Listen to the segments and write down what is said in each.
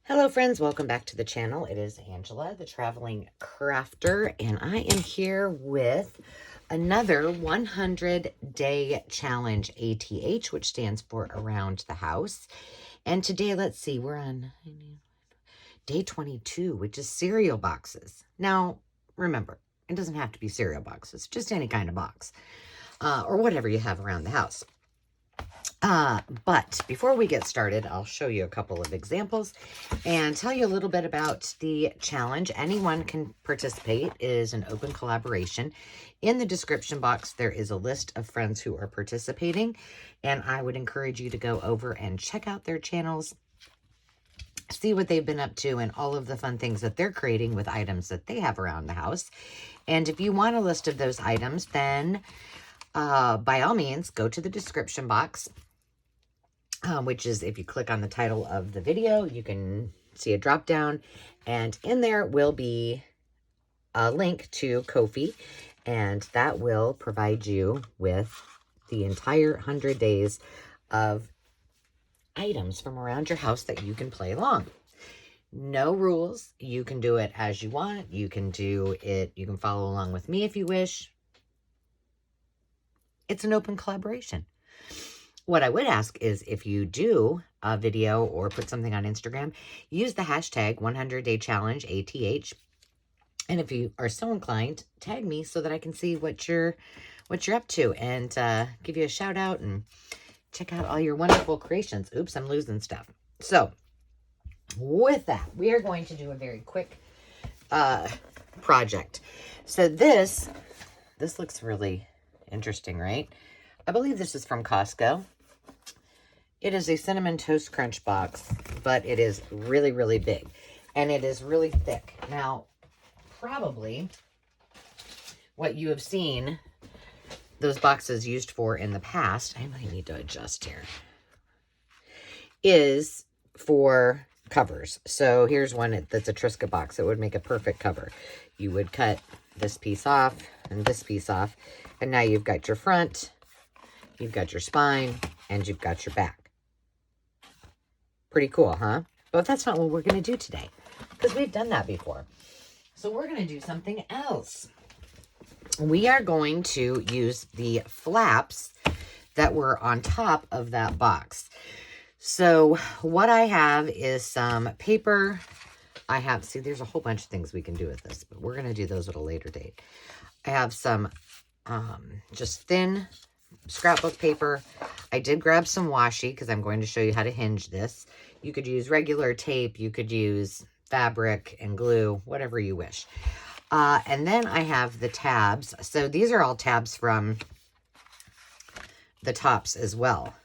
Hello friends, welcome back to the channel. It is Angela, the traveling crafter, and I am here with another 100-day challenge, ATH, which stands for Around the House. And today, let's see, we're on day 22, which is cereal boxes. Now, remember, it doesn't have to be cereal boxes, just any kind of box, or whatever you have around the house. But before we get started, I'll show you a couple of examples and tell you a little bit about the challenge. Anyone can participate. It is an open collaboration. In the description box, there is a list of friends who are participating, and I would encourage you to go over and check out their channels, see what they've been up to, and all of the fun things that they're creating with items that they have around the house. And if you want a list of those items, then by all means, go to the description box. Which is, if you click on the title of the video, you can see a drop down, and in there will be a link to Ko-fi, and that will provide you with the entire 100 days of items from around your house that you can play along. No rules. You can do it as you want. You can do it, you can follow along with me if you wish. It's an open collaboration. What I would ask is, if you do a video or put something on Instagram, use the hashtag 100-day challenge, ATH. And if you are so inclined, tag me so that I can see what you're up to, and give you a shout out and check out all your wonderful creations. Oops, I'm losing stuff. So with that, we are going to do a very quick project. So this looks really interesting, right? I believe this is from Costco. It is a Cinnamon Toast Crunch box, but it is really, really big, and it is really thick. Now, probably what you have seen those boxes used for in the past, I might need to adjust here, is for covers. So here's one that's a Triscuit box. It would make a perfect cover. You would cut this piece off and this piece off, and now you've got your front, you've got your spine, and you've got your back. Pretty cool, huh? But that's not what we're going to do today, because we've done that before. So we're going to do something else. We are going to use the flaps that were on top of that box. So what I have is some paper. I have, see, there's a whole bunch of things we can do with this, but we're going to do those at a later date. I have some just thin scrapbook paper. I did grab some washi because I'm going to show you how to hinge this. You could use regular tape. You could use fabric and glue, whatever you wish. And then I have the tabs. So these are all tabs from the tops as well.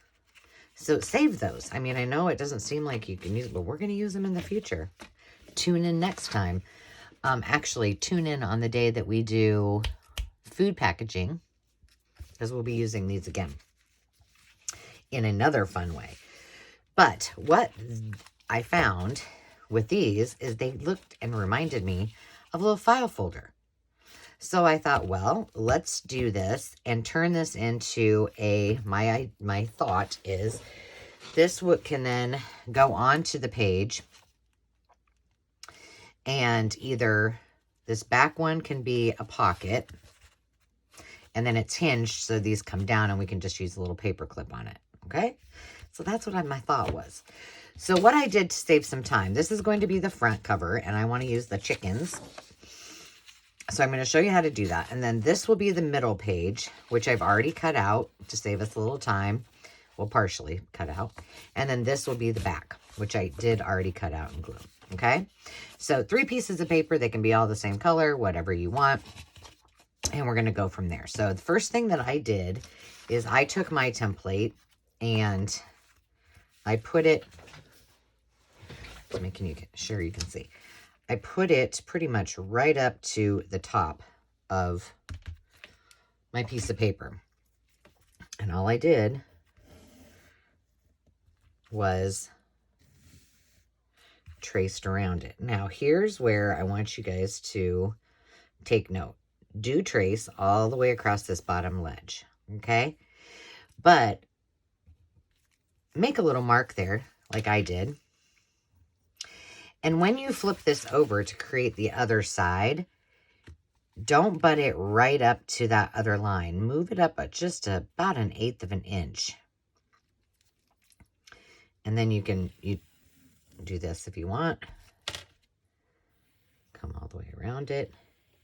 So save those. I mean, I know it doesn't seem like you can use it, but we're going to use them in the future. Tune in next time. Actually, tune in on the day that we do food packaging, because we'll be using these again in another fun way. But what I found with these is they looked and reminded me of a little file folder. So I thought, well, let's do this and turn this into my thought is this can then go onto the page, and either this back one can be a pocket, and then it's hinged so these come down and we can just use a little paper clip on it. Okay, so that's what my thought was. So what I did to save some time, this is going to be the front cover, and I want to use the chickens. So I'm going to show you how to do that. And then this will be the middle page, which I've already cut out to save us a little time. Well, partially cut out. And then this will be the back, which I did already cut out and glue. Okay, so 3 pieces of paper. They can be all the same color, whatever you want. And we're going to go from there. So the first thing that I did is I took my template and I put it, making sure you can see, I put it pretty much right up to the top of my piece of paper. And all I did was traced around it. Now, here's where I want you guys to take note. Do trace all the way across this bottom ledge, okay? But make a little mark there, like I did. And when you flip this over to create the other side, don't butt it right up to that other line. Move it up just about 1/8 of an inch. And then you do this if you want. Come all the way around it.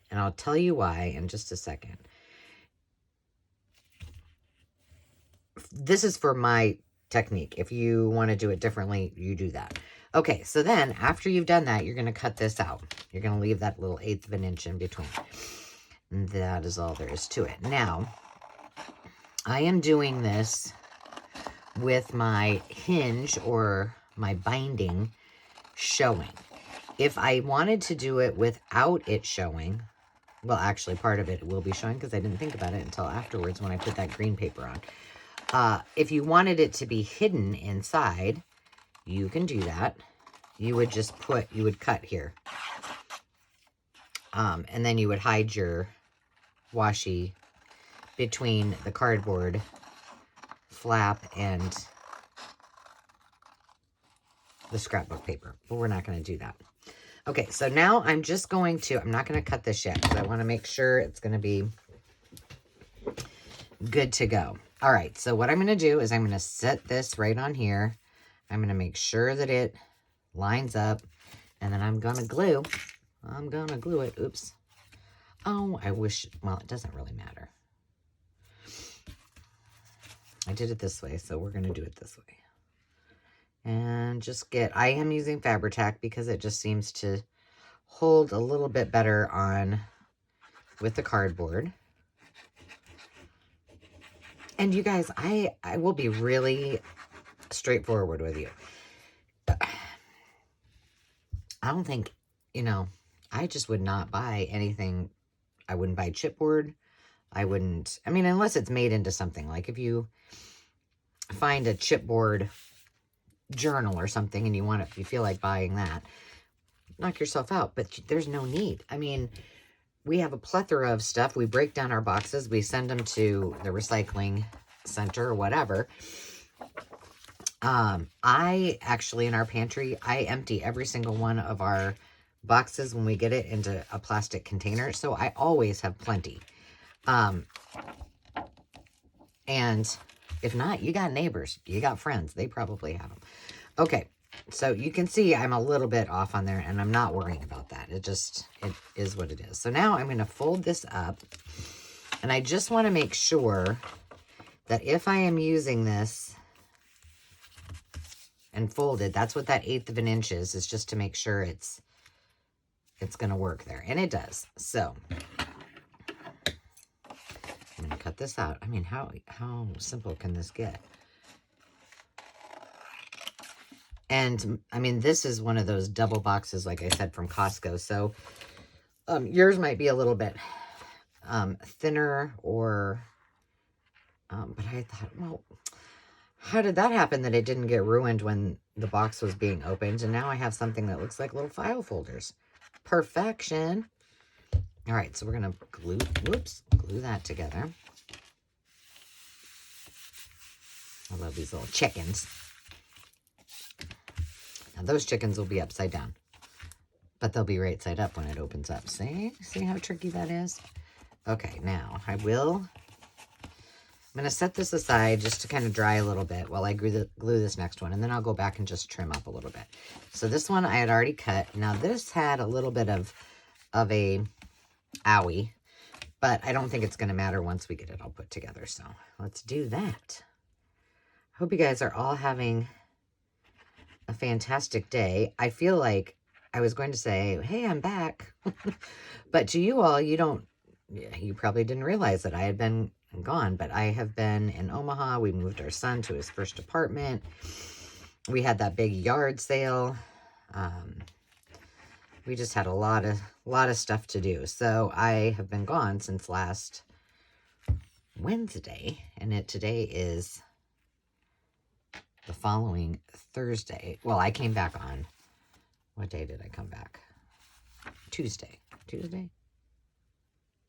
And I'll tell you why in just a second. This is for my technique. If you want to do it differently, you do that. Okay, so then after you've done that, you're going to cut this out. You're going to leave that little 1/8 of an inch in between. And that is all there is to it. Now, I am doing this with my hinge or my binding showing. If I wanted to do it without it showing, well, actually part of it will be showing because I didn't think about it until afterwards when I put that green paper on. If you wanted it to be hidden inside, you can do that. You would just you would cut here. And then you would hide your washi between the cardboard flap and the scrapbook paper. But we're not going to do that. Okay, so now I'm just going to, I'm not going to cut this yet because I want to make sure it's going to be good to go. All right, so what I'm going to do is I'm going to set this right on here. I'm going to make sure that it lines up, and then I'm going to glue. I'm going to glue it. Oops. Oh, I wish, well, it doesn't really matter. I did it this way, so we're going to do it this way. And just I am using Fabri-Tac because it just seems to hold a little bit better on with the cardboard. And you guys, I will be really straightforward with you. I don't think, I just would not buy anything. I wouldn't buy chipboard. I wouldn't, unless it's made into something. Like if you find a chipboard journal or something and you feel like buying that, knock yourself out. But there's no need. We have a plethora of stuff. We break down our boxes. We send them to the recycling center or whatever. I actually, in our pantry, I empty every single one of our boxes when we get it into a plastic container. So I always have plenty. And if not, you got neighbors, you got friends. They probably have them. Okay. So you can see I'm a little bit off on there, and I'm not worrying about that. It is what it is. So now I'm going to fold this up, and I just want to make sure that if I am using this and folded, that's what that 1/8 of an inch is just to make sure it's going to work there. And it does. So I'm going to cut this out. How simple can this get? And, this is one of those double boxes, like I said, from Costco. So, yours might be a little bit thinner or, but I thought, well, how did that happen that it didn't get ruined when the box was being opened? And now I have something that looks like little file folders. Perfection. All right, so we're going to glue that together. I love these little chickens. Now, those chickens will be upside down, but they'll be right side up when it opens up. See how tricky that is? Okay, now I'm going to set this aside just to kind of dry a little bit while I glue this next one, and then I'll go back and just trim up a little bit. So this one I had already cut. Now, this had a little bit of a owie, but I don't think it's going to matter once we get it all put together. So let's do that. I hope you guys are all having a fantastic day. I feel like I was going to say, hey, I'm back. But to you all, you probably didn't realize that I had been gone, but I have been in Omaha. We moved our son to his first apartment. We had that big yard sale. We just had a lot of stuff to do. So I have been gone since last Wednesday, and today is the following Thursday. Well, I came back on, what day did I come back? Tuesday.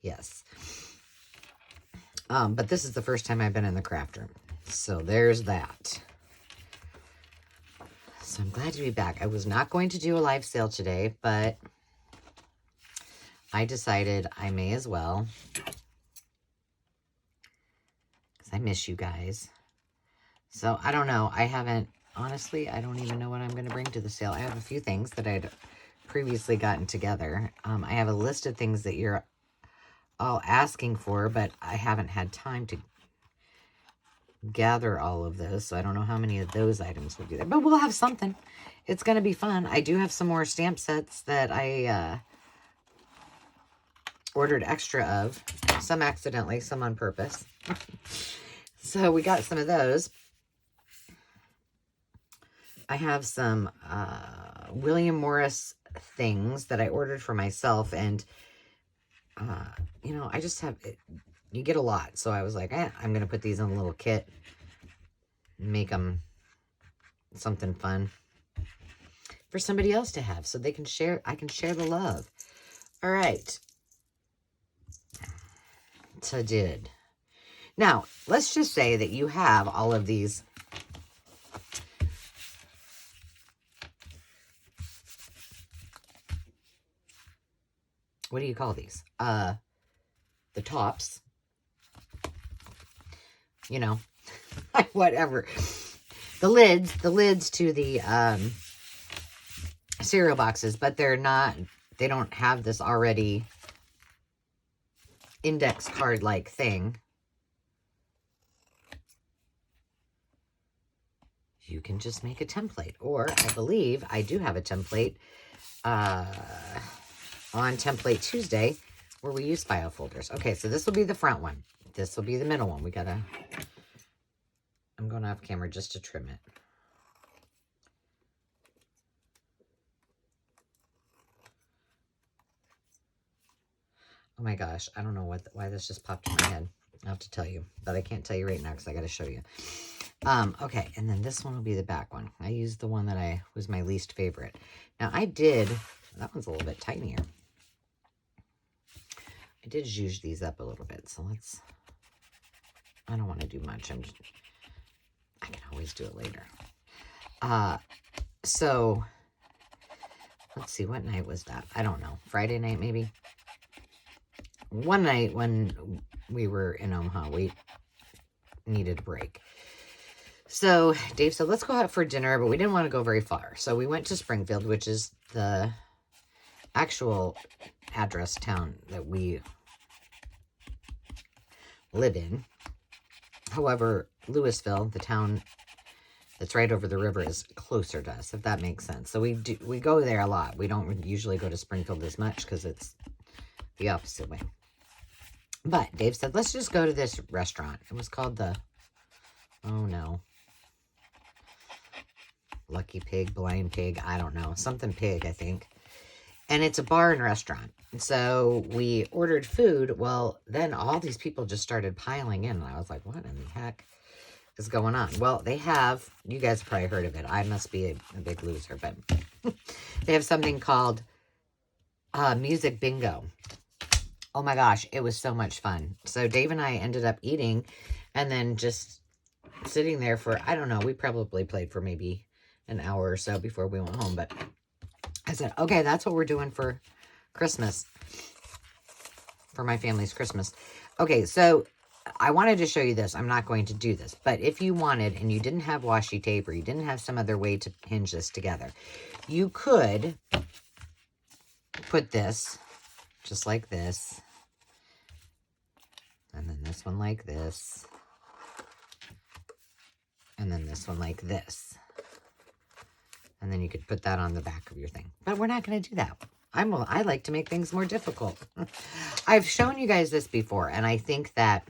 Yes. But this is the first time I've been in the craft room. So there's that. So I'm glad to be back. I was not going to do a live sale today, but I decided I may as well. Because I miss you guys. So I don't know. I haven't, honestly, I don't even know what I'm going to bring to the sale. I have a few things that I'd previously gotten together. I have a list of things that you're all asking for, but I haven't had time to gather all of those. So I don't know how many of those items will be there. But we'll have something. It's going to be fun. I do have some more stamp sets that I ordered extra of. Some accidentally, some on purpose. So we got some of those. I have some William Morris things that I ordered for myself. And, you know, I just have, you get a lot. So I was like, I'm going to put these in a little kit. Make them something fun for somebody else to have. So they can share, I can share the love. All right. So did. Now, let's just say that you have all of these what do you call these? The tops. You know, whatever. The lids to the cereal boxes, but they're not, they don't have this already index card-like thing. You can just make a template, or I believe I do have a template on Template Tuesday where we use file folders. Okay, so this will be the front one. This will be the middle one. I'm going off camera just to trim it. Oh my gosh, I don't know why this just popped in my head. I'll have to tell you, but I can't tell you right now because I got to show you. Okay, and then this one will be the back one. I used the one that was my least favorite. Now that one's a little bit tinier. I did zhuzh these up a little bit, so I don't want to do much. I can always do it later. So, let's see, what night was that? I don't know. Friday night, maybe? One night when we were in Omaha, we needed a break. So Dave said, let's go out for dinner, but we didn't want to go very far. So we went to Springfield, which is the actual address town that we live in. However, Louisville, the town that's right over the river, is closer to us, if that makes sense. So we go there a lot. We don't usually go to Springfield as much because it's the opposite way. But Dave said, let's just go to this restaurant. It was called oh no, Lucky Pig, Blind Pig, I don't know. Something Pig, I think. And it's a bar and restaurant. So we ordered food. Well, then all these people just started piling in. And I was like, what in the heck is going on? Well, they have, you guys have probably heard of it. I must be a big loser, but they have something called Music Bingo. Oh my gosh, it was so much fun. So Dave and I ended up eating and then just sitting there for, I don't know, we probably played for maybe an hour or so before we went home. But I said, okay, that's what we're doing for Christmas, for my family's Christmas. Okay, so I wanted to show you this. I'm not going to do this, but if you wanted and you didn't have washi tape or you didn't have some other way to hinge this together, you could put this just like this, and then this one like this, and then this one like this. And then you could put that on the back of your thing. But we're not going to do that. I like to make things more difficult. I've shown you guys this before, and I think that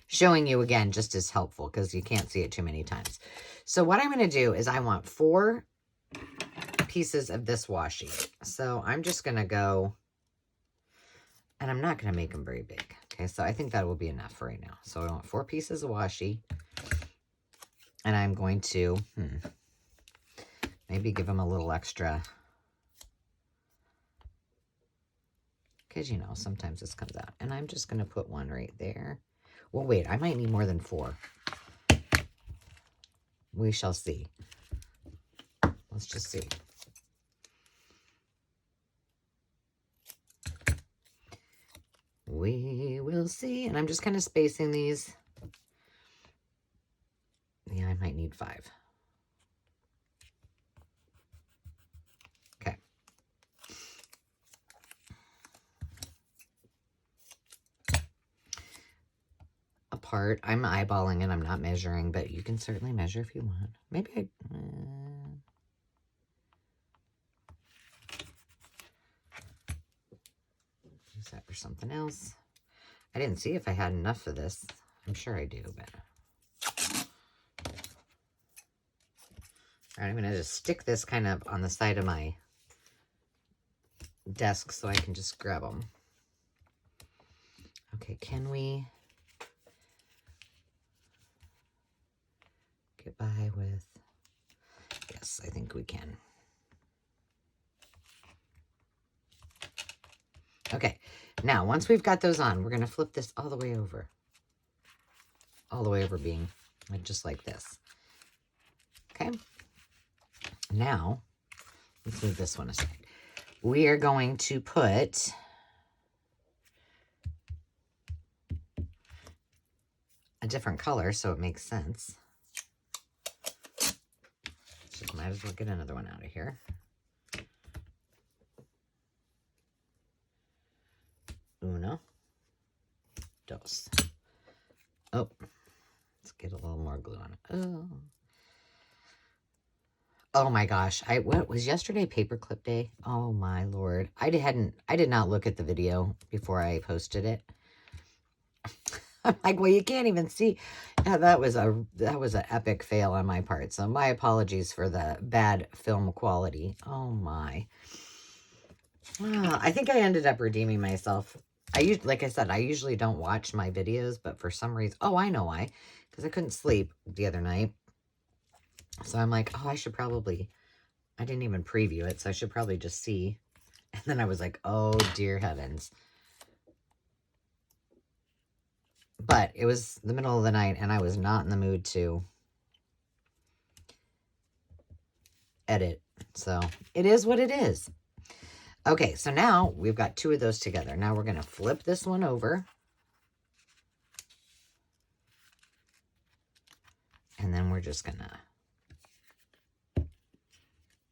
showing you again just is helpful because you can't see it too many times. So what I'm going to do is I want 4 pieces of this washi. So I'm just going to go, and I'm not going to make them very big. Okay, so I think that will be enough for right now. So I want 4 pieces of washi, and I'm going to maybe give them a little extra, because, you know, sometimes this comes out. And I'm just going to put one right there. Well, wait, I might need more than 4. We shall see. Let's just see. We will see. And I'm just kind of spacing these. Yeah, I might need 5. Okay. Apart. I'm eyeballing it. I'm not measuring, but you can certainly measure if you want. Maybe I... use that for something else. I didn't see if I had enough of this. I'm sure I do, but... All right, I'm going to just stick this kind of on the side of my desk so I can just grab them. Okay, can we get by with... Yes, I think we can. Okay, now once we've got those on, we're going to flip this all the way over. All the way over being like just like this. Okay. Now, let's move this one aside. We are going to put a different color so it makes sense. Just might as well get another one out of here. Uno, dos. Oh, let's get a little more glue on it. Oh. Oh my gosh. What was yesterday paperclip day? Oh my Lord. I did not look at the video before I posted it. I'm like, well, you can't even see. Yeah, that was an epic fail on my part. So my apologies for the bad film quality. Oh my. I think I ended up redeeming myself. Like I said, I usually don't watch my videos, but for some reason, oh, I know why. Because I couldn't sleep the other night. So I'm like, oh, I didn't even preview it, so I should probably just see. And then I was like, oh, dear heavens. But it was the middle of the night, and I was not in the mood to edit. So it is what it is. Okay, so now we've got 2 of those together. Now we're going to flip this one over. And then we're just going to...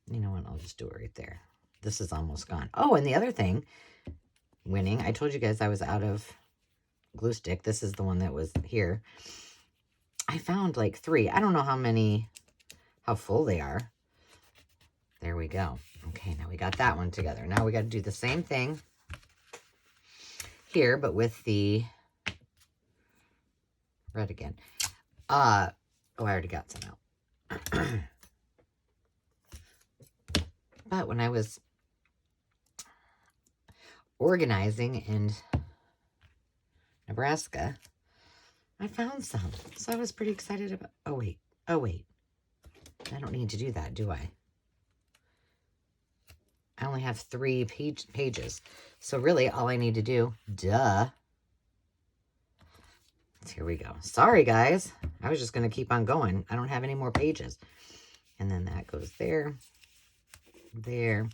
You know what? I'll just do it right there. This is almost gone. Oh, and the other thing, winning. I told you guys I was out of glue stick. This is the one that was here. I found like 3. I don't know how full they are. There we go. Okay, now we got that one together. Now we got to do the same thing here, but with the red again. Oh, I already got some out. But when I was organizing in Nebraska, I found some. So I was pretty excited about... Oh, wait. I don't need to do that, do I? I only have 3 pages. So really, all I need to do... Duh. Here we go. Sorry, guys. I was just going to keep on going. I don't have any more pages. And then that goes there. There,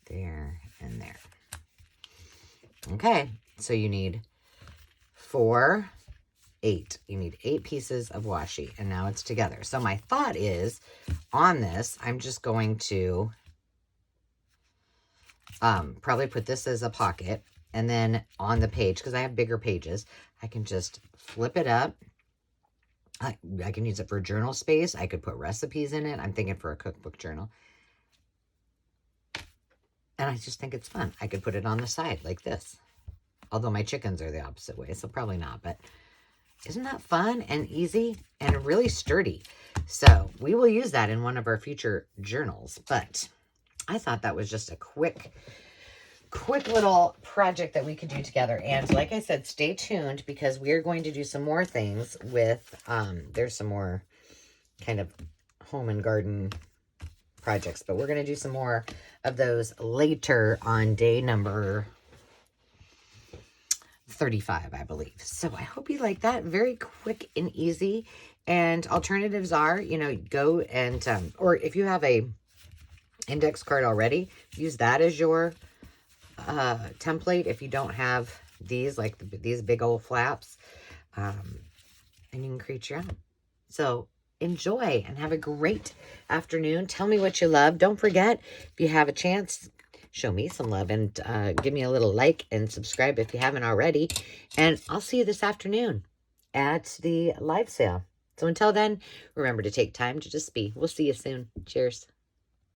and there. Okay, so you need 4, 8. You need 8 pieces of washi, and now it's together. So my thought is, on this, I'm just going to probably put this as a pocket, and then on the page, because I have bigger pages, I can just flip it up. I can use it for journal space. I could put recipes in it. I'm thinking for a cookbook journal. And I just think it's fun. I could put it on the side like this. Although my chickens are the opposite way, so probably not. But isn't that fun and easy and really sturdy? So we will use that in one of our future journals. But I thought that was just a quick little project that we could do together. And like I said, stay tuned because we are going to do some more things with, there's some more kind of home and garden projects, but we're going to do some more of those later on day number $35, I believe. So I hope you like that. Very quick and easy. And alternatives are, you know, go and, or if you have a index card already, use that as your template. If you don't have these, like these big old flaps, and you can create your own. So enjoy and have a great afternoon. Tell me what you love. Don't forget, if you have a chance, show me some love and give me a little like and subscribe if you haven't already. And I'll see you this afternoon at the live sale. So until then, remember to take time to just be. We'll see you soon. Cheers.